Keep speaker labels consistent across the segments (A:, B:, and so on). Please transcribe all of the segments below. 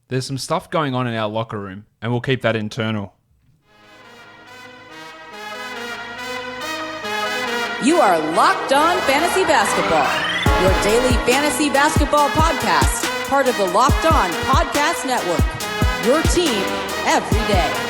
A: There's some stuff going on in our locker room, and we'll keep that internal.
B: You are Locked On Fantasy Basketball, your daily fantasy basketball podcast, part of the Locked On Podcast Network, your team every day.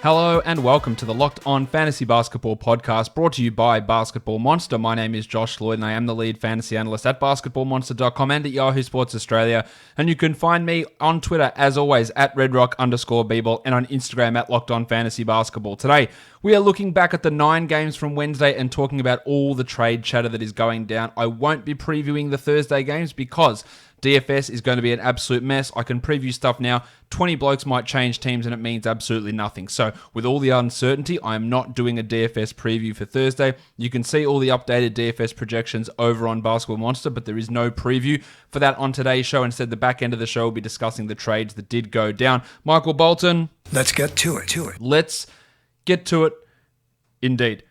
A: Hello and welcome to the Locked On Fantasy Basketball podcast brought to you by Basketball Monster. My name is Josh Lloyd and I am the lead fantasy analyst at basketballmonster.com and at Yahoo Sports Australia. And you can find me on Twitter, as always, at redrock_bball and on Instagram at Locked On Fantasy Basketball. Today, we are looking back at the 9 games from Wednesday and talking about all the trade chatter that is going down. I won't be previewing the Thursday games because DFS is going to be an absolute mess. I can preview stuff now. 20 blokes might change teams and it means absolutely nothing. So with all the uncertainty, I am not doing a DFS preview for Thursday. You can see all the updated DFS projections over on Basketball Monster, but there is no preview for that on today's show. Instead, the back end of the show will be discussing the trades that did go down. Michael Bolton.
C: Let's get to it.
A: Let's get to it. Indeed.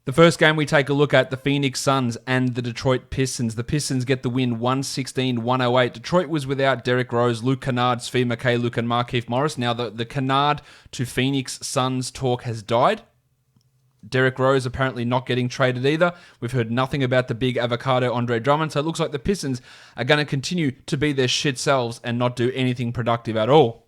A: The first game we take a look at, the Phoenix Suns and the Detroit Pistons. The Pistons get the win 116-108. Detroit was without Derrick Rose, Luke Kennard, Svi Mykhailiuk, and Markieff Morris. Now, the Kennard to Phoenix Suns talk has died. Derrick Rose apparently not getting traded either. We've heard nothing about the big avocado Andre Drummond, so it looks like the Pistons are going to continue to be their shit selves and not do anything productive at all.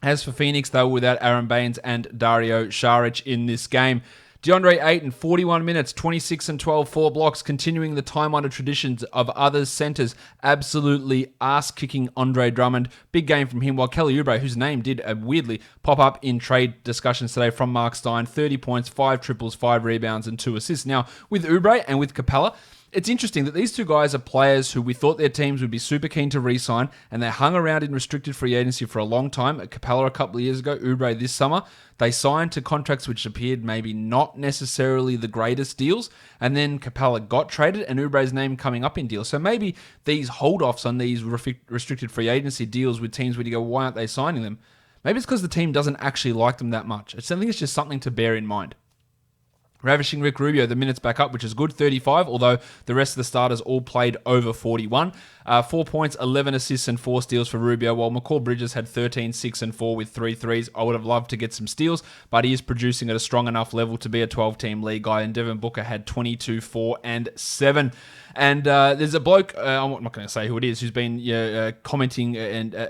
A: As for Phoenix, they were without Aaron Baines and Dario Saric in this game. DeAndre Ayton, 41 minutes, 26 and 12, 4 blocks, continuing the time-honored traditions of others centers. Absolutely ass-kicking Andre Drummond. Big game from him, while Kelly Oubre, whose name did weirdly pop up in trade discussions today from Mark Stein, 30 points, 5 triples, 5 rebounds, and 2 assists. Now, with Oubre and with Capella, it's interesting that these two guys are players who we thought their teams would be super keen to re-sign, and they hung around in restricted free agency for a long time. Capella a couple of years ago, Oubre this summer. They signed to contracts which appeared maybe not necessarily the greatest deals, and then Capella got traded, and Oubre's name coming up in deals. So maybe these hold-offs on these restricted free agency deals with teams where you go, why aren't they signing them? Maybe it's because the team doesn't actually like them that much. I think it's just something to bear in mind. Ravishing Rick Rubio, the minutes back up, which is good, 35, although the rest of the starters all played over 41. 4 points, 11 assists, and 4 steals for Rubio, while McCall Bridges had 13, 6, and 4 with 3 threes. I would have loved to get some steals, but he is producing at a strong enough level to be a 12-team league guy, and Devin Booker had 22, 4, and 7. And there's a bloke, I'm not going to say who it is, who's been commenting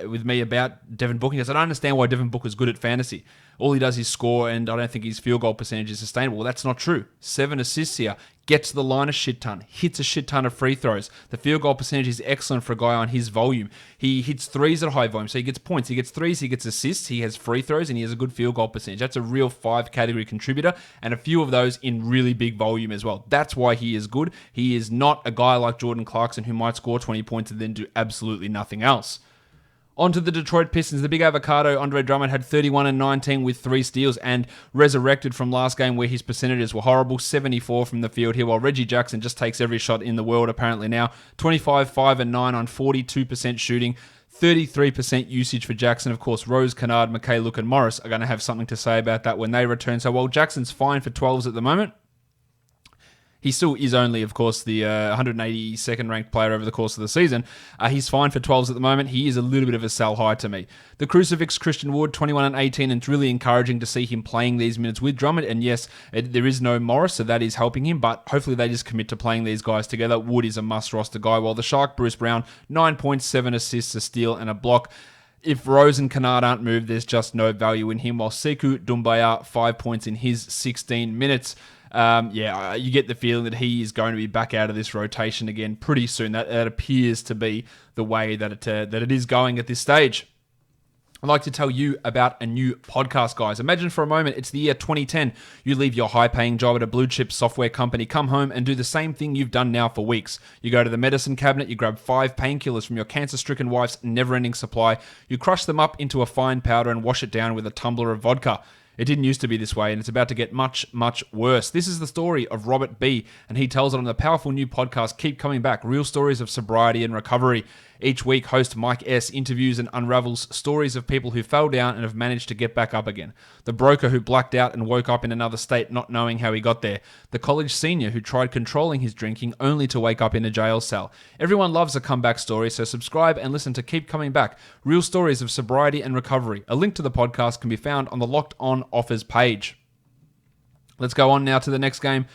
A: with me about Devin Booker. He goes, I don't understand why Devin Booker's good at fantasy. All he does is score, and I don't think his field goal percentage is sustainable. Well, that's not true. 7 assists here. Gets to the line a shit ton. Hits a shit ton of free throws. The field goal percentage is excellent for a guy on his volume. He hits threes at high volume, so he gets points. He gets threes, he gets assists, he has free throws, and he has a good field goal percentage. That's a real 5-category contributor, and a few of those in really big volume as well. That's why he is good. He is not a guy like Jordan Clarkson who might score 20 points and then do absolutely nothing else. On to the Detroit Pistons. The big avocado, Andre Drummond, had 31 and 19 with 3 steals and resurrected from last game where his percentages were horrible. 74 from the field here, while Reggie Jackson just takes every shot in the world apparently now. 25, 5, and 9 on 42% shooting. 33% usage for Jackson. Of course, Rose, Kennard, Mykhailiuk, and Morris are going to have something to say about that when they return. So while Jackson's fine for 12s at the moment, he still is only, of course, the 182nd ranked player over the course of the season. He's fine for 12s at the moment. He is a little bit of a sell high to me. The Crucifix Christian Wood, 21 and 18, and it's really encouraging to see him playing these minutes with Drummond. And yes, there is no Morris, so that is helping him, but hopefully they just commit to playing these guys together. Wood is a must-roster guy, while the Shark, Bruce Brown, 9.7 assists, a steal, and a block. If Rose and Kennard aren't moved, there's just no value in him, while Sekou Doumbouya, 5 points in his 16 minutes. You get the feeling that he is going to be back out of this rotation again pretty soon. That appears to be the way that it is going at this stage. I'd like to tell you about a new podcast, guys. Imagine for a moment it's the year 2010. You leave your high-paying job at a blue-chip software company, come home and do the same thing you've done now for weeks. You go to the medicine cabinet, you grab 5 painkillers from your cancer-stricken wife's never-ending supply, you crush them up into a fine powder and wash it down with a tumbler of vodka. It didn't used to be this way, and it's about to get much, much worse. This is the story of Robert B., and he tells it on the powerful new podcast, Keep Coming Back, Real Stories of Sobriety and Recovery. Each week, host Mike S. interviews and unravels stories of people who fell down and have managed to get back up again. The broker who blacked out and woke up in another state not knowing how he got there. The college senior who tried controlling his drinking only to wake up in a jail cell. Everyone loves a comeback story, so subscribe and listen to Keep Coming Back. Real stories of sobriety and recovery. A link to the podcast can be found on the Locked On Offers page. Let's go on now to the next game.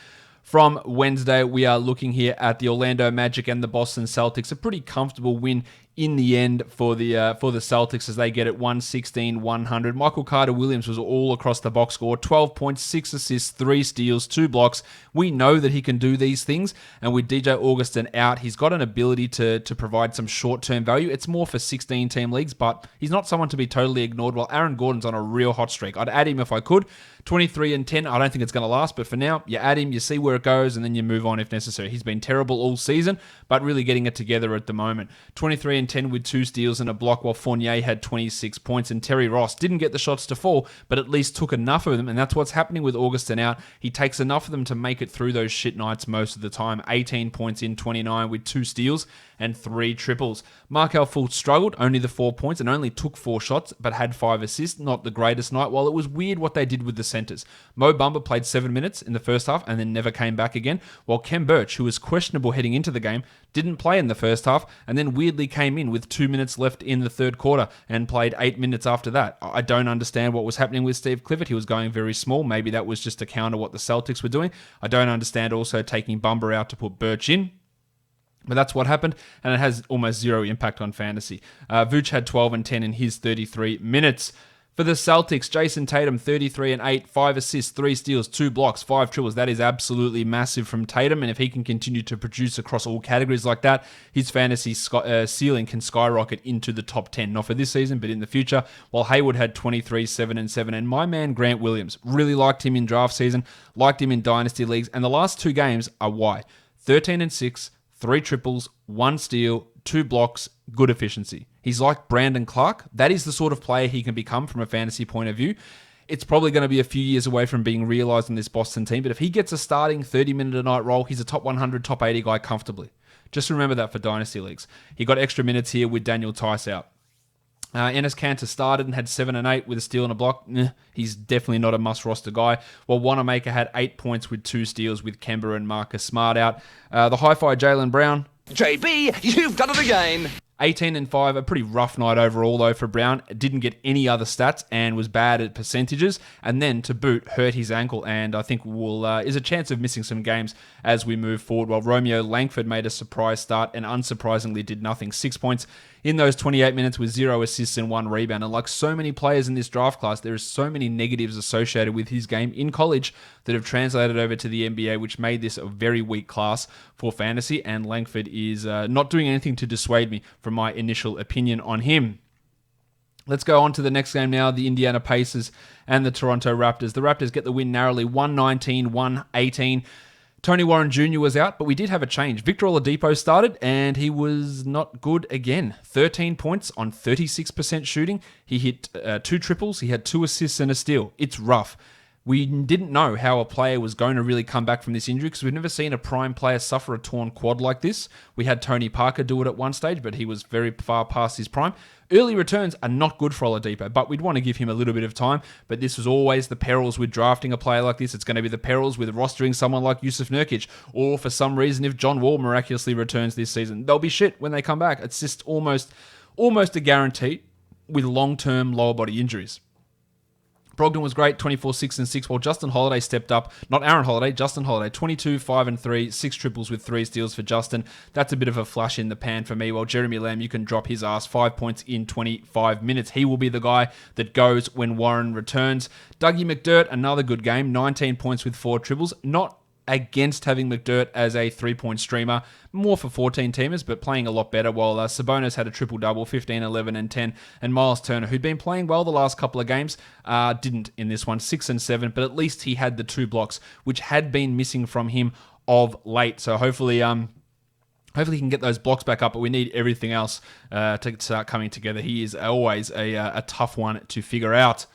A: From Wednesday, we are looking here at the Orlando Magic and the Boston Celtics. A pretty comfortable win in the end for the Celtics as they get it 116-100. Michael Carter-Williams was all across the box score. 12 points, 6 assists, 3 steals, 2 blocks. We know that he can do these things. And with DJ Augustin out, he's got an ability to provide some short-term value. It's more for 16-team leagues, but he's not someone to be totally ignored. While Aaron Gordon's on a real hot streak. I'd add him if I could. 23-10, I don't think it's going to last, but for now, you add him, you see where it goes, and then you move on if necessary. He's been terrible all season, but really getting it together at the moment. 23-10 with 2 steals and a block, while Fournier had 26 points, and Terry Ross didn't get the shots to fall, but at least took enough of them, and that's what's happening with Augustin out. He takes enough of them to make it through those shit nights most of the time. 18 points in 29 with 2 steals and 3 triples. Markelle Fultz struggled, only the 4 points, and only took 4 shots, but had 5 assists. Not the greatest night, while it was weird what they did with the centers. Mo Bamba played 7 minutes in the first half and then never came back again, while Kem Birch, who was questionable heading into the game, didn't play in the first half and then weirdly came in with 2 minutes left in the third quarter and played 8 minutes after that. I don't understand what was happening with Steve Clifford. He was going very small. Maybe that was just to counter what the Celtics were doing. I don't understand also taking Bamba out to put Birch in. But that's what happened, and it has almost zero impact on fantasy. Vooch had 12 and 10 in his 33 minutes. For the Celtics, Jason Tatum, 33 and 8, 5 assists, 3 steals, 2 blocks, 5 triples. That is absolutely massive from Tatum, and if he can continue to produce across all categories like that, his fantasy ceiling can skyrocket into the top 10. Not for this season, but in the future. While Hayward had 23, 7 and 7, and my man Grant Williams, really liked him in draft season, liked him in dynasty leagues, and the last 2 games are why. 13 and 6, 3 triples, 1 steal, 2 blocks, good efficiency. He's like Brandon Clark. That is the sort of player he can become from a fantasy point of view. It's probably going to be a few years away from being realized in this Boston team, but if he gets a starting 30-minute-a-night role, he's a top 100, top 80 guy comfortably. Just remember that for dynasty leagues. He got extra minutes here with Daniel Tice out. Enes Kanter started and had 7 and 8 with a steal and a block. He's definitely not a must-roster guy. While Wanamaker had 8 points with 2 steals with Kemba and Marcus Smart out. The hi-fi Jaylen Brown.
C: JB, you've done it again.
A: 18 and 5, a pretty rough night overall though for Brown. Didn't get any other stats and was bad at percentages. And then to boot, hurt his ankle and I think is a chance of missing some games as we move forward. While Romeo Langford made a surprise start and unsurprisingly did nothing. 6 points in those 28 minutes with 0 assists and 1 rebound. And like so many players in this draft class, there is so many negatives associated with his game in college that have translated over to the NBA, which made this a very weak class for fantasy. And Langford is not doing anything to dissuade me from my initial opinion on him. Let's go on to the next game now, the Indiana Pacers and the Toronto Raptors. The Raptors get the win narrowly, 119-118. Tony Warren Jr. was out, but we did have a change. Victor Oladipo started, and he was not good again. 13 points on 36% shooting. He hit 2 triples. He had 2 assists and a steal. It's rough. We didn't know how a player was going to really come back from this injury because we've never seen a prime player suffer a torn quad like this. We had Tony Parker do it at one stage, but he was very far past his prime. Early returns are not good for Oladipo, but we'd want to give him a little bit of time. But this was always the perils with drafting a player like this. It's going to be the perils with rostering someone like Yusuf Nurkic, or for some reason, if John Wall miraculously returns this season, they'll be shit when they come back. It's just almost a guarantee with long-term lower body injuries. Brogdon was great, 24, 6 and 6, while Justin Holiday stepped up. Not Aaron Holiday, Justin Holiday, 22, 5 and 3, 6 triples with 3 steals for Justin. That's a bit of a flash in the pan for me. While Jeremy Lamb, you can drop his ass, 5 points in 25 minutes. He will be the guy that goes when Warren returns. Dougie McDirt, another good game, 19 points with 4 triples. Not against having McDirt as a 3-point streamer, more for 14-teamers, but playing a lot better, while Sabonis had a triple-double, 15, 11, and 10, and Miles Turner, who'd been playing well the last couple of games, didn't in this one, 6 and 7, but at least he had the 2 blocks, which had been missing from him of late, so hopefully he can get those blocks back up, but we need everything else to start coming together. He is always a tough one to figure out.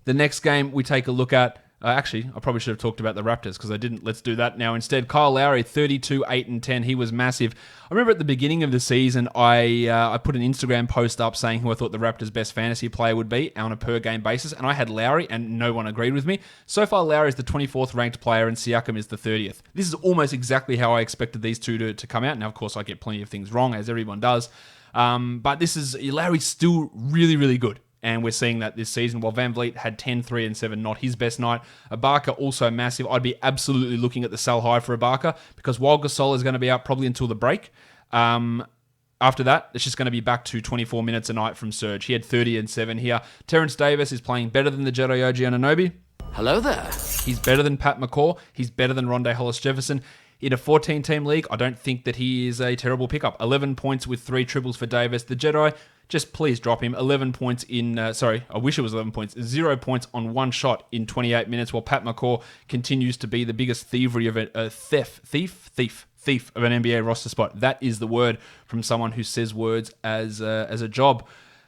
A: The next game we take a look at, Actually, I probably should have talked about the Raptors because I didn't. Let's do that now instead. Kyle Lowry, 32, 8, and 10. He was massive. I remember at the beginning of the season, I put an Instagram post up saying who I thought the Raptors' best fantasy player would be on a per-game basis, and I had Lowry, and no one agreed with me. So far, Lowry is the 24th ranked player, and Siakam is the 30th. This is almost exactly how I expected these two to come out. Now, of course, I get plenty of things wrong, as everyone does. But Lowry's still really, really good. And we're seeing that this season. While Van Vliet had 10, 3, and 7, not his best night. Ibaka also massive. I'd be absolutely looking at the sell high for Ibaka because while Gasol is going to be out probably until the break, after that, it's just going to be back to 24 minutes a night from Serge. He had 30 and 7 here. Terrence Davis is playing better than the Jedi OG Anunoby.
C: Hello there.
A: He's better than Pat McCaw. He's better than Rondé Hollis-Jefferson. In a 14-team league, I don't think that he is a terrible pickup. 11 points with 3 triples for Davis. The Jedi, just please drop him. 11 points in, I wish it was 11 points. 0 points on 1 shot in 28 minutes, while Pat McCaw continues to be the biggest thievery of a thief of an NBA roster spot. That is the word from someone who says words as a job.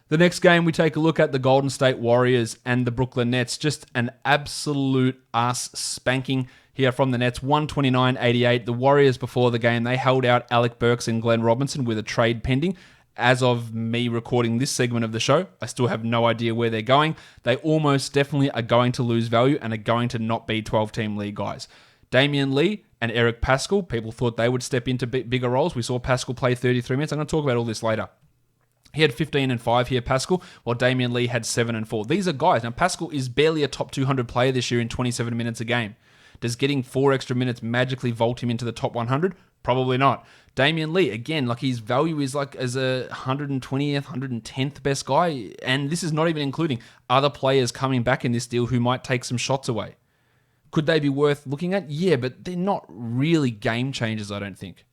A: The next game we take a look at the Golden State Warriors and the Brooklyn Nets. Just an absolute ass spanking here from the Nets, 129-88. The Warriors before the game, they held out Alec, Burks, and Glenn Robinson with a trade pending. As of me recording this segment of the show, I still have no idea where they're going. They almost definitely are going to lose value and are going to not be 12-team league guys. Damian Lee and Eric Pascal, people thought they would step into bigger roles. We saw Pascal play 33 minutes. I'm going to talk about all this later. He had 15 and 5 here, Pascal, while Damian Lee had 7 and 4. These are guys. Now, Pascal is barely a top 200 player this year in 27 minutes a game. Does getting 4 extra minutes magically vault him into the top 100? Probably not. Damian Lee, again, like his value is like as a 120th, 110th best guy. And this is not even including other players coming back in this deal who might take some shots away. Could they be worth looking at? Yeah, but they're not really game changers, I don't think.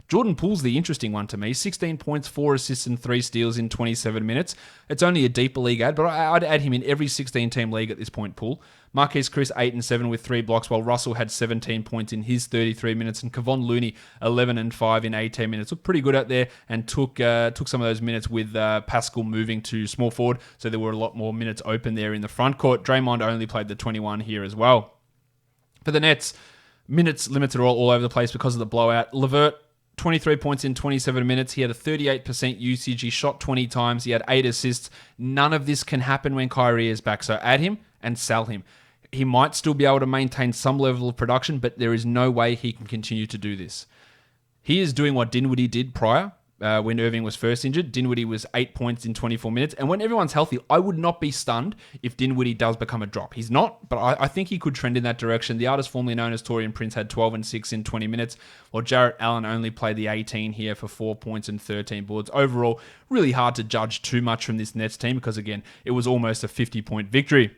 A: Jordan Poole's the interesting one to me. 16 points, 4 assists, and 3 steals in 27 minutes. It's only a deeper league ad, but I'd add him in every 16-team league at this point, Poole. Marquise Chris, 8 and 7 with 3 blocks, while Russell had 17 points in his 33 minutes, and Kevon Looney, 11 and 5 in 18 minutes. Looked pretty good out there and took some of those minutes with Pascal moving to small forward, so there were a lot more minutes open there in the front court. Draymond only played the 21 here as well. For the Nets, minutes limited all over the place because of the blowout. LeVert, 23 points in 27 minutes. He had a 38% usage. He shot 20 times. He had 8 assists. None of this can happen when Kyrie is back. So add him and sell him. He might still be able to maintain some level of production, but there is no way he can continue to do this. He is doing what Dinwiddie did prior when Irving was first injured. Dinwiddie was 8 points in 24 minutes. And when everyone's healthy, I would not be stunned if Dinwiddie does become a drop. He's not, but I think he could trend in that direction. The artist formerly known as Taurean Prince had 12 and 6 in 20 minutes, while Jarrett Allen only played the 18 here for 4 points and 13 boards. Overall, really hard to judge too much from this Nets team because, again, it was almost a 50-point victory.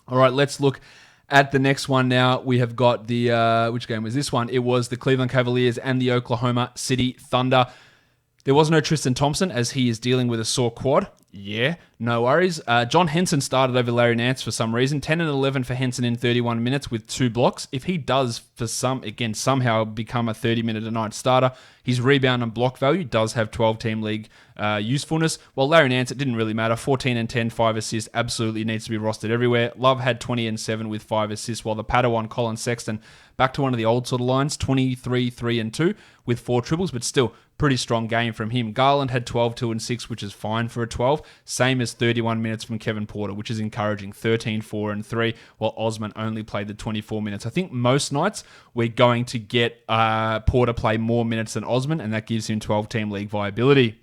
A: All right, let's look at the next one now. We have got the, which game was this one? It was the Cleveland Cavaliers and the Oklahoma City Thunder. There was no Tristan Thompson as he is dealing with a sore quad. Yeah, no worries. John Henson started over Larry Nance for some reason. 10 and 11 for Henson in 31 minutes with 2 blocks. If he does, somehow become a 30-minute a night starter, his rebound and block value does have 12-team league usefulness. While Larry Nance, it didn't really matter. 14 and 10, 5 assists, absolutely needs to be rostered everywhere. Love had 20 and 7 with 5 assists, while the Padawan Colin Sexton, back to one of the old sort of lines, 23, 3 and 2 with 4 triples, but still pretty strong game from him. Garland had 12, 2 and 6, which is fine for a 12. Same as 31 minutes from Kevin Porter, which is encouraging. 13, 4 and 3, while Osman only played the 24 minutes. I think most nights we're going to get Porter play more minutes than Osman, and that gives him 12-team league viability.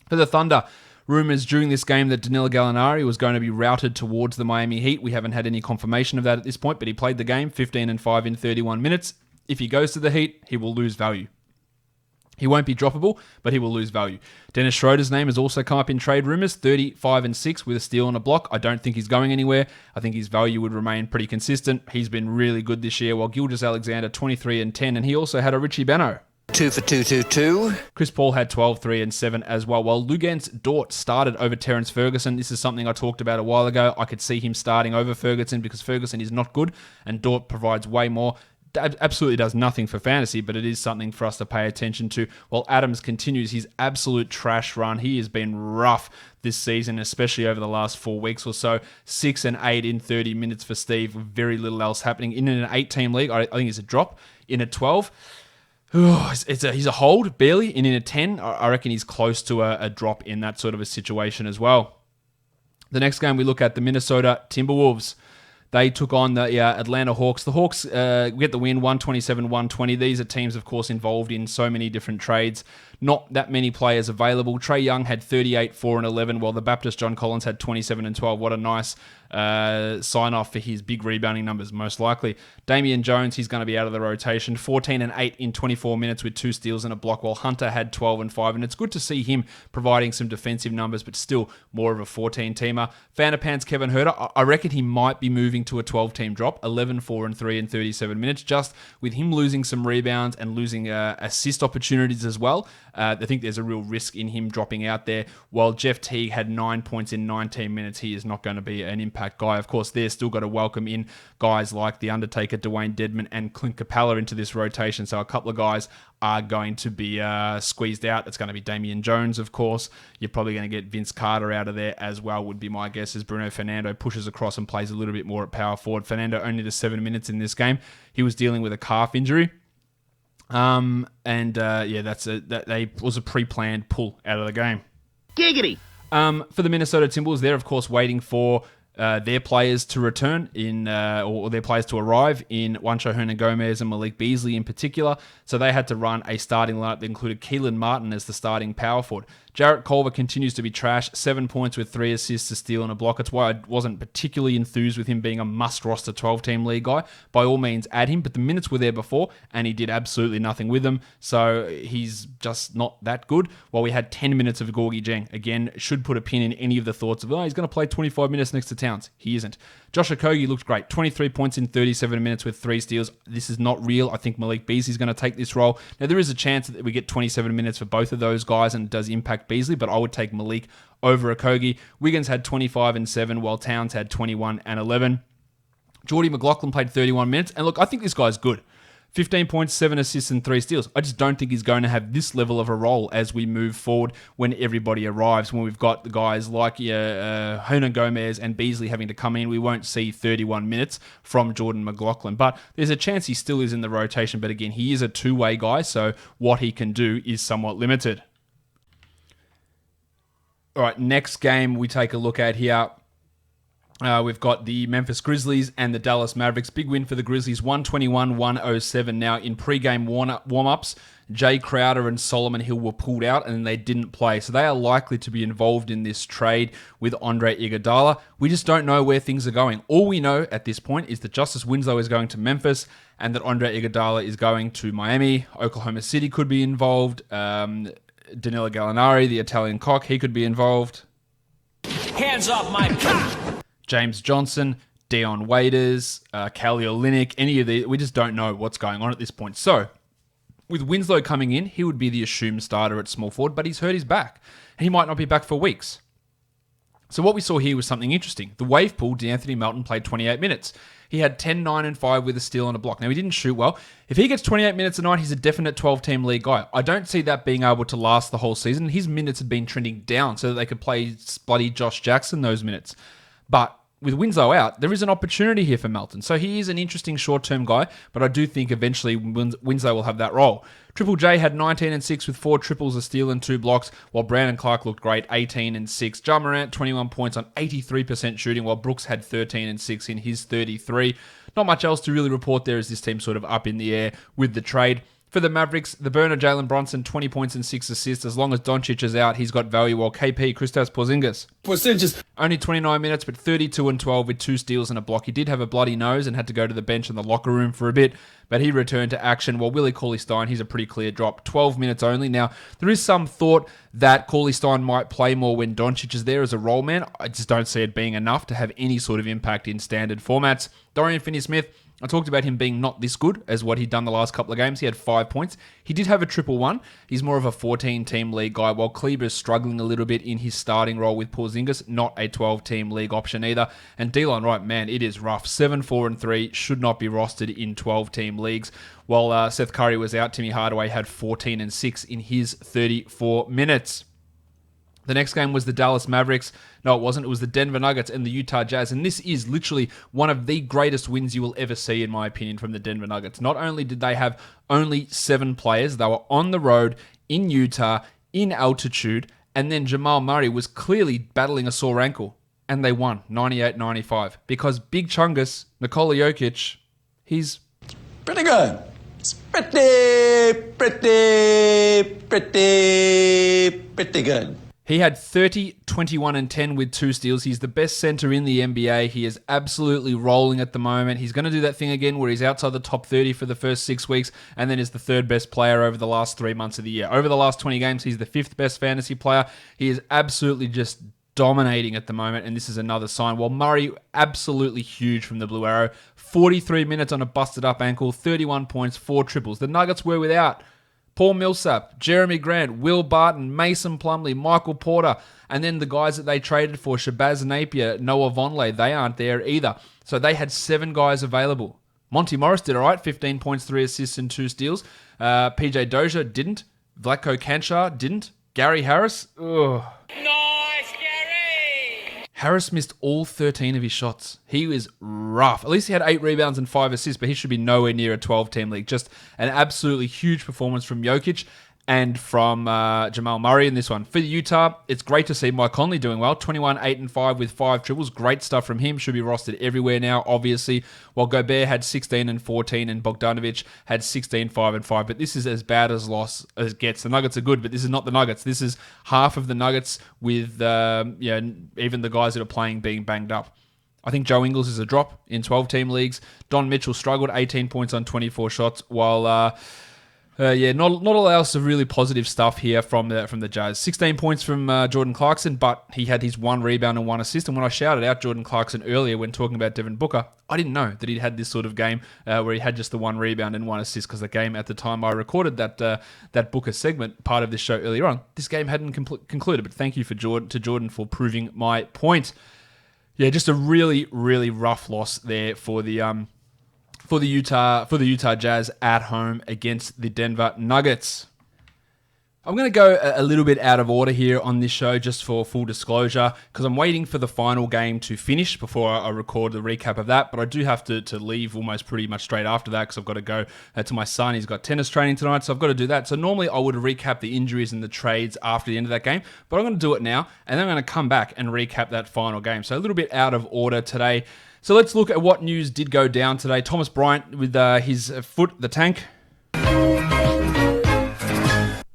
A: For the Thunder, rumors during this game that Danilo Gallinari was going to be routed towards the Miami Heat. We haven't had any confirmation of that at this point, but he played the game, 15 and 5 in 31 minutes. If he goes to the Heat, he will lose value. He won't be droppable, but he will lose value. Dennis Schroeder's name has also come up in trade rumors, 35 and 6 with a steal and a block. I don't think he's going anywhere. I think his value would remain pretty consistent. He's been really good this year, while Gilgeous-Alexander, 23 and 10, and he also had a Richie Beno.
C: 2 for 2.
A: Chris Paul had 12, 3 and 7 as well, while Luguentz Dort started over Terrence Ferguson. This is something I talked about a while ago. I could see him starting over Ferguson because Ferguson is not good, and Dort provides way more. absolutely does nothing for fantasy, but it is something for us to pay attention to. While Adams continues his absolute trash run, he has been rough this season, especially over the last 4 weeks or so. 6 and 8 in 30 minutes for Steve, with very little else happening. In an 8-team league, I think it's a drop. In a 12, he's a hold, barely. And in a 10, I reckon he's close to a drop in that sort of a situation as well. The next game we look at, the Minnesota Timberwolves. They took on the Atlanta Hawks. The Hawks get the win, 127-120. These are teams, of course, involved in so many different trades. Not that many players available. Trae Young had 38, 4 and 11, while the Baptist John Collins had 27 and 12. What a nice sign-off for his big rebounding numbers, most likely. Damian Jones, he's going to be out of the rotation. 14 and 8 in 24 minutes with 2 steals and a block, while Hunter had 12 and 5. And it's good to see him providing some defensive numbers, but still more of a 14-teamer. Vanderpants Kevin Huerter, I reckon he might be moving to a 12-team drop. 11, 4 and 3 in 37 minutes, just with him losing some rebounds and losing assist opportunities as well. I think there's a real risk in him dropping out there. While Jeff Teague had 9 points in 19 minutes, he is not going to be an impact guy. Of course, they're still got to welcome in guys like The Undertaker, Dewayne Dedmon, and Clint Capella into this rotation. So a couple of guys are going to be squeezed out. It's going to be Damian Jones, of course. You're probably going to get Vince Carter out of there as well, would be my guess, as Bruno Fernando pushes across and plays a little bit more at power forward. Fernando only the 7 minutes in this game. He was dealing with a calf injury. That was a pre-planned pull out of the game.
D: Giggity!
A: For the Minnesota Timberwolves, they're of course waiting for their players to return or their players to arrive in Juancho Hernan-Gomez and Malik Beasley in particular. So they had to run a starting lineup that included Keelan Martin as the starting power forward. Jarrett Culver continues to be trash. 7 points with 3 assists, a steal, and a block. It's why I wasn't particularly enthused with him being a must-roster 12-team league guy. By all means, add him, but the minutes were there before, and he did absolutely nothing with them, so he's just not that good. While we had 10 minutes of Gorgie Jeng. Again, should put a pin in any of the thoughts of, he's going to play 25 minutes next to Towns. He isn't. Josh Okogie looked great. 23 points in 37 minutes with 3 steals. This is not real. I think Malik Beasley's going to take this role. Now, there is a chance that we get 27 minutes for both of those guys, and it does impact Beasley, but I would take Malik over Okogie. Wiggins had 25 and 7, while Towns had 21 and 11. Jordy McLaughlin played 31 minutes, and look, I think this guy's good. 15 points, 7 assists, and 3 steals. I just don't think he's going to have this level of a role as we move forward when everybody arrives. When we've got the guys like Hernan-Gomez and Beasley having to come in, we won't see 31 minutes from Jordan McLaughlin. But there's a chance he still is in the rotation. But again, he is a two-way guy, so what he can do is somewhat limited. All right, next game we take a look at here. We've got the Memphis Grizzlies and the Dallas Mavericks. Big win for the Grizzlies, 121-107. Now, in pre-game warm-ups, Jay Crowder and Solomon Hill were pulled out and they didn't play. So they are likely to be involved in this trade with Andre Iguodala. We just don't know where things are going. All we know at this point is that Justise Winslow is going to Memphis and that Andre Iguodala is going to Miami. Oklahoma City could be involved. Danilo Gallinari, the Italian cock, he could be involved.
D: Hands off my cock!
A: James Johnson, Dion Waiters, Kelly Olynyk, any of these, we just don't know what's going on at this point. So, with Winslow coming in, he would be the assumed starter at small forward, but he's hurt his back, and he might not be back for weeks. So what we saw here was something interesting. The wave pool, DeAnthony Melton played 28 minutes. He had 10, 9, and 5 with a steal and a block. Now, he didn't shoot well. If he gets 28 minutes a night, he's a definite 12-team league guy. I don't see that being able to last the whole season. His minutes had been trending down so that they could play bloody Josh Jackson those minutes. But with Winslow out, there is an opportunity here for Melton. So he is an interesting short-term guy, but I do think eventually Winslow will have that role. Triple J had 19 and 6 with 4 triples, a steal, and 2 blocks, while Brandon Clark looked great, 18 and 6. Ja Morant, 21 points on 83% shooting, while Brooks had 13 and 6 in his 33. Not much else to really report there as this team sort of up in the air with the trade. For the Mavericks, the burner Jalen Brunson, 20 points and 6 assists. As long as Doncic is out, he's got value, while KP, Kristaps Porzingis, only 29 minutes, but 32 and 12 with 2 steals and a block. He did have a bloody nose and had to go to the bench in the locker room for a bit, but he returned to action. While Willie Cauley-Stein, he's a pretty clear drop, 12 minutes only. Now, there is some thought that Cauley-Stein might play more when Doncic is there as a role man. I just don't see it being enough to have any sort of impact in standard formats. Dorian Finney-Smith, I talked about him being not this good as what he'd done the last couple of games. He had 5 points. He did have a triple one. He's more of a 14-team league guy, while Kleber's struggling a little bit in his starting role with Porzingis, not a 12-team league option either. And D-line, right, man, it is rough. 7-4-3, should not be rostered in 12-team leagues. While Seth Curry was out, Timmy Hardaway had 14-6 in his 34 minutes. The next game was the Dallas Mavericks. No, it wasn't. It was the Denver Nuggets and the Utah Jazz. And this is literally one of the greatest wins you will ever see, in my opinion, from the Denver Nuggets. Not only did they have only 7 players, they were on the road in Utah, in altitude, and then Jamal Murray was clearly battling a sore ankle. And they won 98-95 because Big Chungus, Nikola Jokic, he's
E: pretty good. It's pretty good.
A: He had 30, 21, and 10 with 2 steals. He's the best center in the NBA. He is absolutely rolling at the moment. He's going to do that thing again where he's outside the top 30 for the first 6 weeks and then is the 3rd best player over the last 3 months of the year. Over the last 20 games, he's the 5th best fantasy player. He is absolutely just dominating at the moment, and this is another sign. While Murray, absolutely huge from the Blue Arrow. 43 minutes on a busted-up ankle, 31 points, 4 triples. The Nuggets were without Paul Millsap, Jeremy Grant, Will Barton, Mason Plumlee, Michael Porter, and then the guys that they traded for, Shabazz Napier, Noah Vonleh, they aren't there either. So they had 7 guys available. Monty Morris did all right, 15 points, 3 assists, and 2 steals. PJ Dozier didn't. Vlatko Cancar didn't. Gary Harris, ugh.
D: Nice, Gary!
A: Harris missed all 13 of his shots. He was rough. At least he had 8 rebounds and 5 assists, but he should be nowhere near a 12-team league. Just an absolutely huge performance from Jokic and from Jamal Murray in this one. For Utah, it's great to see Mike Conley doing well. 21, 8, and 5 with 5 triples. Great stuff from him. Should be rostered everywhere now, obviously. While Gobert had 16 and 14 and Bogdanovic had 16, 5, and 5. But this is as bad as loss as gets. The Nuggets are good, but this is not the Nuggets. This is half of the Nuggets with even the guys that are playing being banged up. I think Joe Ingles is a drop in 12-team leagues. Don Mitchell struggled, 18 points on 24 shots, while not a lot else of really positive stuff here from the Jazz. 16 points from Jordan Clarkson, but he had his 1 rebound and 1 assist. And when I shouted out Jordan Clarkson earlier when talking about Devin Booker, I didn't know that he'd had this sort of game where he had just the 1 rebound and 1 assist, because the game at the time I recorded that Booker segment, part of this show earlier on, this game hadn't concluded. But thank you to Jordan for proving my point. Yeah, just a really, really rough loss there for the Utah Jazz at home against the Denver Nuggets. I'm going to go a little bit out of order here on this show, just for full disclosure, because I'm waiting for the final game to finish before I record the recap of that. But I do have to leave almost pretty much straight after that, because I've got to go to my son. He's got tennis training tonight, so I've got to do that. So normally I would recap the injuries and the trades after the end of that game, but I'm going to do it now, and then I'm going to come back and recap that final game. So a little bit out of order today. So let's look at what news did go down today. Thomas Bryant with his foot, the tank.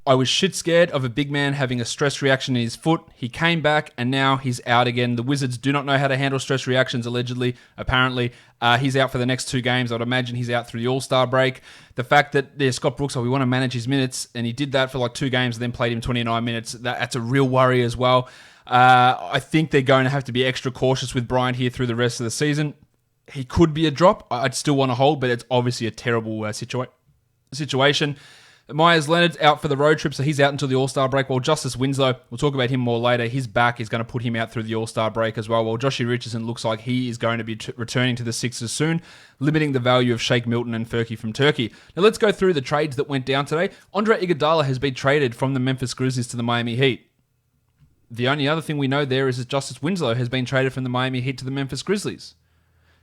A: I was shit scared of a big man having a stress reaction in his foot. He came back and now he's out again. The Wizards do not know how to handle stress reactions, allegedly, apparently. He's out for the next 2 games. I'd imagine he's out through the All-Star break. The fact that Scott Brooks, we want to manage his minutes, and he did that for like 2 games and then played him 29 minutes, that's a real worry as well. I think they're going to have to be extra cautious with Bryant here through the rest of the season. He could be a drop. I'd still want to hold, but it's obviously a terrible situation. Myers Leonard's out for the road trip, so he's out until the All-Star break. While Justise Winslow, we'll talk about him more later, his back is going to put him out through the All-Star break as well. While Joshie Richardson looks like he is going to be returning to the Sixers soon, limiting the value of Shake Milton and Furky from Turkey. Now let's go through the trades that went down today. Andre Iguodala has been traded from the Memphis Grizzlies to the Miami Heat. The only other thing we know there is that Justise Winslow has been traded from the Miami Heat to the Memphis Grizzlies.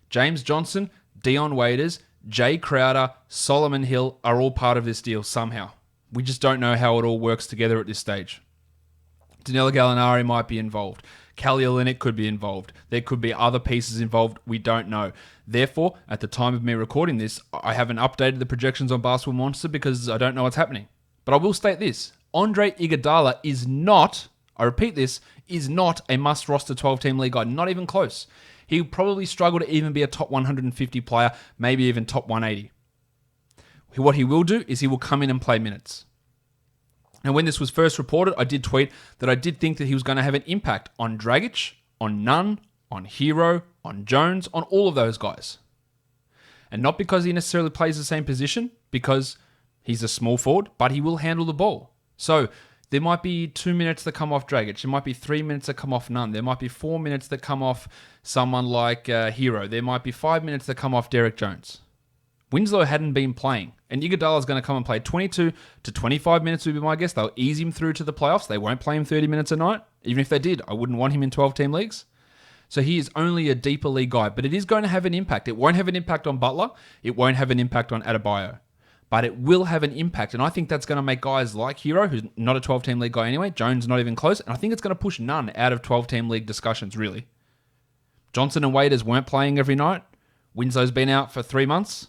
A: James Johnson, Dion Waiters, Jay Crowder, Solomon Hill are all part of this deal somehow. We just don't know how it all works together at this stage. Danilo Gallinari might be involved. Kelly Olynyk could be involved. There could be other pieces involved. We don't know. Therefore, at the time of me recording this, I haven't updated the projections on Basketball Monster because I don't know what's happening. But I will state this. Andre Iguodala is not, I repeat this, is not a must-roster 12-team league guy. Not even close. He'll probably struggle to even be a top 150 player, maybe even top 180. What he will do is he will come in and play minutes. And when this was first reported, I did tweet that I did think that he was going to have an impact on Dragic, on Nunn, on Hero, on Jones, on all of those guys. And not because he necessarily plays the same position, because he's a small forward, but he will handle the ball. So there might be 2 minutes that come off Dragic. There might be 3 minutes that come off Nunn. There might be 4 minutes that come off someone like Hero. There might be 5 minutes that come off Derek Jones. Winslow hadn't been playing, and Iguodala is going to come and play 22 to 25 minutes would be my guess. They'll ease him through to the playoffs. They won't play him 30 minutes a night. Even if they did, I wouldn't want him in 12-team leagues. So he is only a deeper league guy, but it is going to have an impact. It won't have an impact on Butler. It won't have an impact on Adebayo. But it will have an impact, and I think that's going to make guys like Hero, who's not a 12-team league guy anyway, Jones not even close, and I think it's going to push Nunn out of 12-team league discussions, really. Johnson and Waiters weren't playing every night. Winslow's been out for 3 months.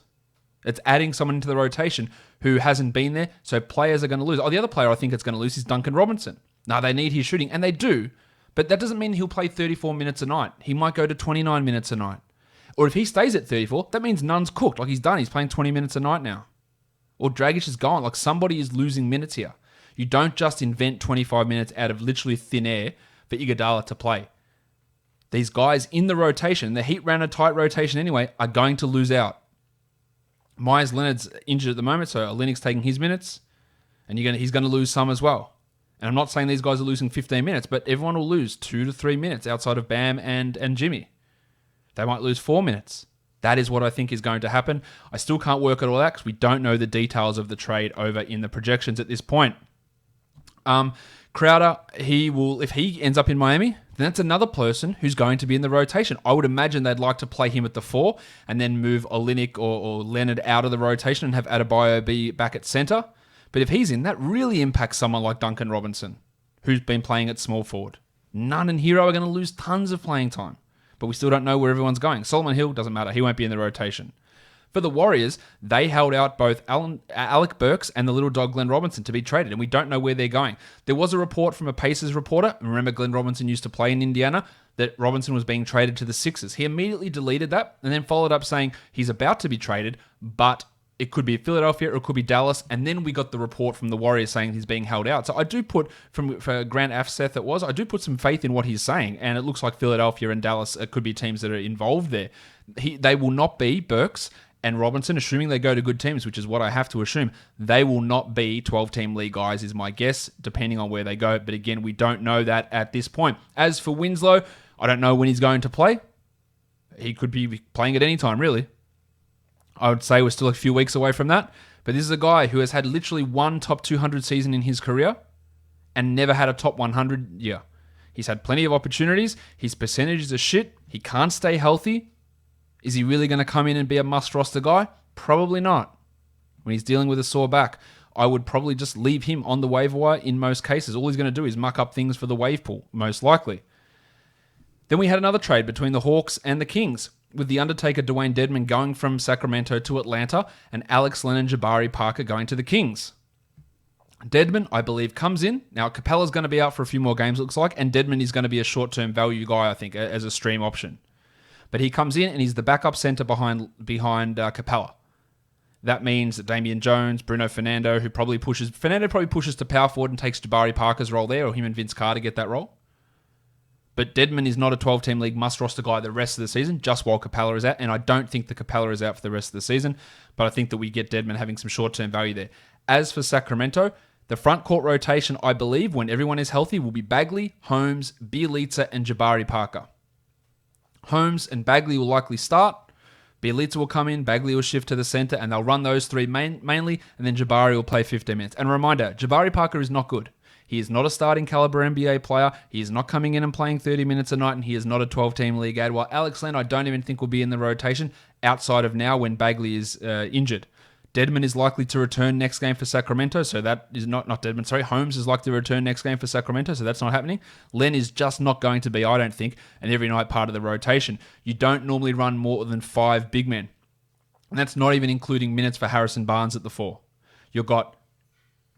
A: It's adding someone into the rotation who hasn't been there, so players are going to lose. Oh, the other player I think it's going to lose is Duncan Robinson. Now, they need his shooting, and they do, but that doesn't mean he'll play 34 minutes a night. He might go to 29 minutes a night. Or if he stays at 34, that means Nunn's cooked. Like, he's done. He's playing 20 minutes a night now. Or Dragic is gone. Like, somebody is losing minutes here. You don't just invent 25 minutes out of literally thin air for Iguodala to play. These guys in the rotation, the Heat ran a tight rotation anyway, are going to lose out. Myers Leonard's injured at the moment, so Olynyk's taking his minutes, and he's going to lose some as well. And I'm not saying these guys are losing 15 minutes, but everyone will lose 2 to 3 minutes outside of Bam and Jimmy. They might lose 4 minutes. That is what I think is going to happen. I still can't work it all out because we don't know the details of the trade over in the projections at this point. Crowder, if he ends up in Miami, then that's another person who's going to be in the rotation. I would imagine they'd like to play him at the 4 and then move Olynyk or Leonard out of the rotation and have Adebayo be back at center. But if he's in, that really impacts someone like Duncan Robinson, who's been playing at small forward. Nunn and Hero are going to lose tons of playing time, but we still don't know where everyone's going. Solomon Hill, doesn't matter. He won't be in the rotation. For the Warriors, they held out both Alec Burks and the little dog Glenn Robinson to be traded, and we don't know where they're going. There was a report from a Pacers reporter, remember Glenn Robinson used to play in Indiana, that Robinson was being traded to the Sixers. He immediately deleted that and then followed up saying he's about to be traded, but it could be Philadelphia or it could be Dallas, and then we got the report from the Warriors saying he's being held out. So I do put, for Grant Afseth I do put some faith in what he's saying, and it looks like Philadelphia and Dallas could be teams that are involved there. They will not be Burks and Robinson, assuming they go to good teams, which is what I have to assume. They will not be 12-team league guys, is my guess, depending on where they go. But again, we don't know that at this point. As for Winslow, I don't know when he's going to play. He could be playing at any time, really. I would say we're still a few weeks away from that. But this is a guy who has had literally one top 200 season in his career and never had a top 100 year. He's had plenty of opportunities. His percentages are shit. He can't stay healthy. Is he really going to come in and be a must-roster guy? Probably not. When he's dealing with a sore back, I would probably just leave him on the waiver wire in most cases. All he's going to do is muck up things for the wave pool, most likely. Then we had another trade between the Hawks and the Kings, with the Undertaker Dewayne Dedmon going from Sacramento to Atlanta and Alex Len and Jabari Parker going to the Kings. Dedmon, I believe, comes in. Now, Capella's going to be out for a few more games, looks like, and Dedmon is going to be a short-term value guy, I think, as a stream option. But he comes in and he's the backup center behind Capella. That means that Damian Jones, Bruno Fernando, Fernando probably pushes to power forward and takes Jabari Parker's role there, or him and Vince Carter get that role. But Dedmon is not a 12-team league must-roster guy the rest of the season, just while Capella is out. And I don't think the Capella is out for the rest of the season, but I think that we get Dedmon having some short-term value there. As for Sacramento, the front court rotation, I believe, when everyone is healthy, will be Bagley, Holmes, Bielitsa, and Jabari Parker. Holmes and Bagley will likely start. Bielitsa will come in, Bagley will shift to the center, and they'll run those three mainly, and then Jabari will play 15 minutes. And a reminder, Jabari Parker is not good. He is not a starting caliber NBA player. He is not coming in and playing 30 minutes a night, and he is not a 12-team league ad. While Alex Len, I don't even think will be in the rotation outside of now when Bagley is injured. Dedmon is likely to return next game for Sacramento, so that is not Dedmon, sorry. Holmes is likely to return next game for Sacramento, so that's not happening. Len is just not going to be, I don't think, an every night part of the rotation. You don't normally run more than 5 big men. And that's not even including minutes for Harrison Barnes at the 4. You've got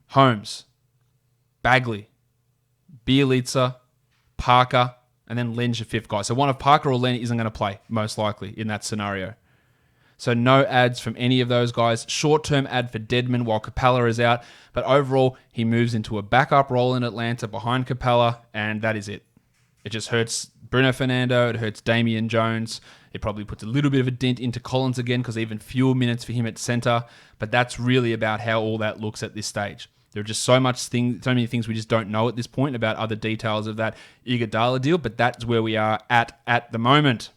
A: Holmes, Bagley, Bielitsa, Parker, and then Len's your 5th guy. So one of Parker or Len isn't going to play, most likely, in that scenario. So no ads from any of those guys. Short-term ad for Dedmon while Capella is out. But overall, he moves into a backup role in Atlanta behind Capella, and that is it. It just hurts Bruno Fernando. It hurts Damian Jones. It probably puts a little bit of a dent into Collins again because even fewer minutes for him at center. But that's really about how all that looks at this stage. There are just so many things we just don't know at this point about other details of that Iguodala deal, but that's where we are at the moment.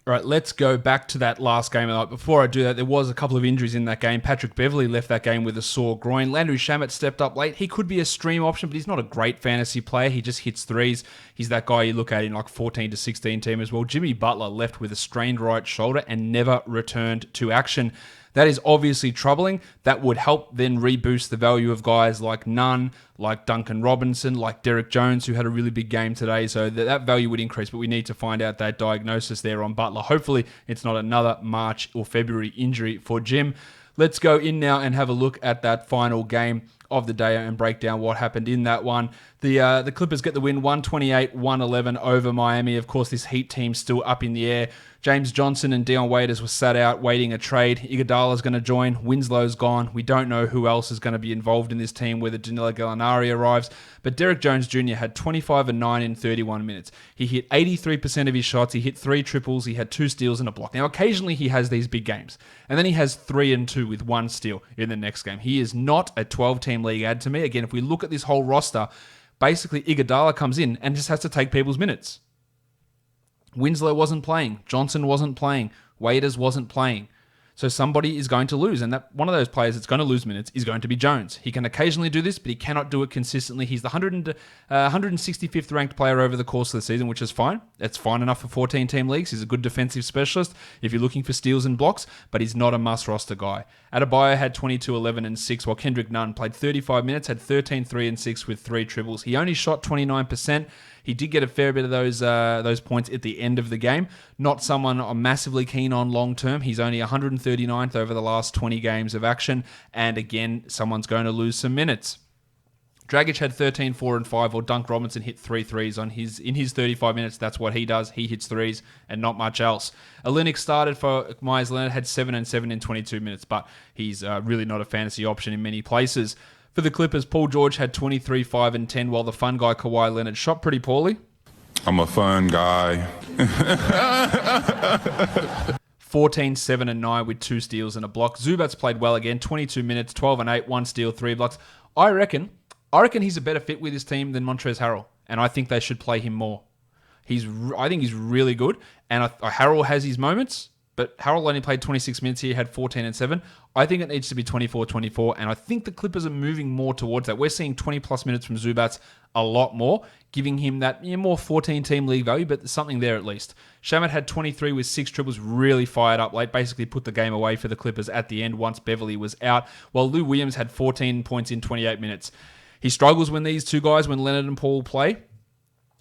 A: All right, let's go back to that last game of the night. Before I do that, there was a couple of injuries in that game. Patrick Beverley left that game with a sore groin. Landry Shamet stepped up late. He could be a stream option, but he's not a great fantasy player. He just hits threes. He's that guy you look at in like 14 to 16 team as well. Jimmy Butler left with a strained right shoulder and never returned to action. That is obviously troubling. That would help then reboost the value of guys like Nunn, like Duncan Robinson, like Derek Jones, who had a really big game today. So that value would increase, but we need to find out that diagnosis there on Butler. Hopefully, it's not another March or February injury for Jim. Let's go in now and have a look at that final game of the day and break down what happened in that one. The Clippers get the win 128-111 over Miami. Of course, this Heat team's still up in the air. James Johnson and Dion Waiters were sat out waiting a trade. Iguodala's going to join. Winslow's gone. We don't know who else is going to be involved in this team, whether Danilo Gallinari arrives. But Derek Jones Jr. had 25 and 9 in 31 minutes. He hit 83% of his shots. He hit 3 triples. He had 2 steals and a block. Now, occasionally he has these big games. And then he has 3 and 2 with 1 steal in the next game. He is not a 12-team league add to me. Again, if we look at this whole roster, basically Iguodala comes in and just has to take people's minutes. Winslow wasn't playing. Johnson wasn't playing. Waiters wasn't playing. So somebody is going to lose. And that one of those players that's going to lose minutes is going to be Jones. He can occasionally do this, but he cannot do it consistently. He's the 165th ranked player over the course of the season, which is fine. That's fine enough for 14-team leagues. He's a good defensive specialist if you're looking for steals and blocks, but he's not a must-roster guy. Adebayo had 22, 11, and 6, while Kendrick Nunn played 35 minutes, had 13, 3, and 6 with 3 triples. He only shot 29%. He did get a fair bit of those points at the end of the game. Not someone I'm massively keen on long term. He's only 139th over the last 20 games of action. And again, someone's going to lose some minutes. Dragic had 13, 4, and 5, while Dunk Robinson hit 3 threes in his 35 minutes. That's what he does. He hits threes and not much else. Olenek started for Myers Leonard, had 7 and 7 in 22 minutes, but he's really not a fantasy option in many places. For the Clippers, Paul George had 23, 5, and 10, while the fun guy Kawhi Leonard shot pretty poorly.
F: I'm a fun guy.
A: 14, 7, and 9 with 2 steals and a block. Zubats played well again, 22 minutes, 12 and 8, 1 steal, 3 blocks. I reckon he's a better fit with his team than Montrezl Harrell, and I think they should play him more. I think he's really good, and Harrell has his moments, but Harrell only played 26 minutes here, had 14 and 7. I think it needs to be 24-24, and I think the Clippers are moving more towards that. We're seeing 20-plus minutes from Zubats a lot more, giving him that more 14-team league value, but there's something there at least. Shamet had 23 with 6 triples, really fired up late, basically put the game away for the Clippers at the end once Beverly was out, while Lou Williams had 14 points in 28 minutes. He struggles when these two guys, when Leonard and Paul play.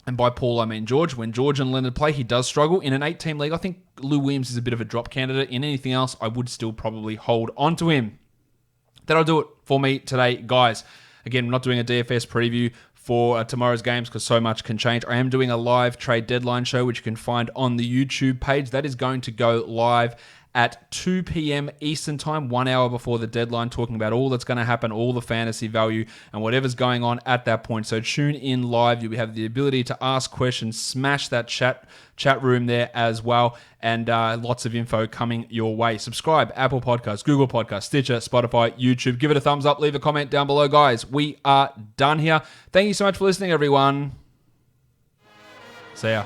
A: And by Paul, I mean George. When George and Leonard play, he does struggle. In an 8-team league, I think Lou Williams is a bit of a drop candidate. In anything else, I would still probably hold on to him. That'll do it for me today, guys. Again, I'm not doing a DFS preview for tomorrow's games because so much can change. I am doing a live trade deadline show, which you can find on the YouTube page. That is going to go live at 2 p.m. Eastern Time, 1 hour before the deadline, talking about all that's going to happen, all the fantasy value, and whatever's going on at that point. So tune in live. You'll have the ability to ask questions, smash that chat room there as well, and lots of info coming your way. Subscribe, Apple Podcasts, Google Podcasts, Stitcher, Spotify, YouTube. Give it a thumbs up, leave a comment down below, guys. We are done here. Thank you so much for listening, everyone. See ya.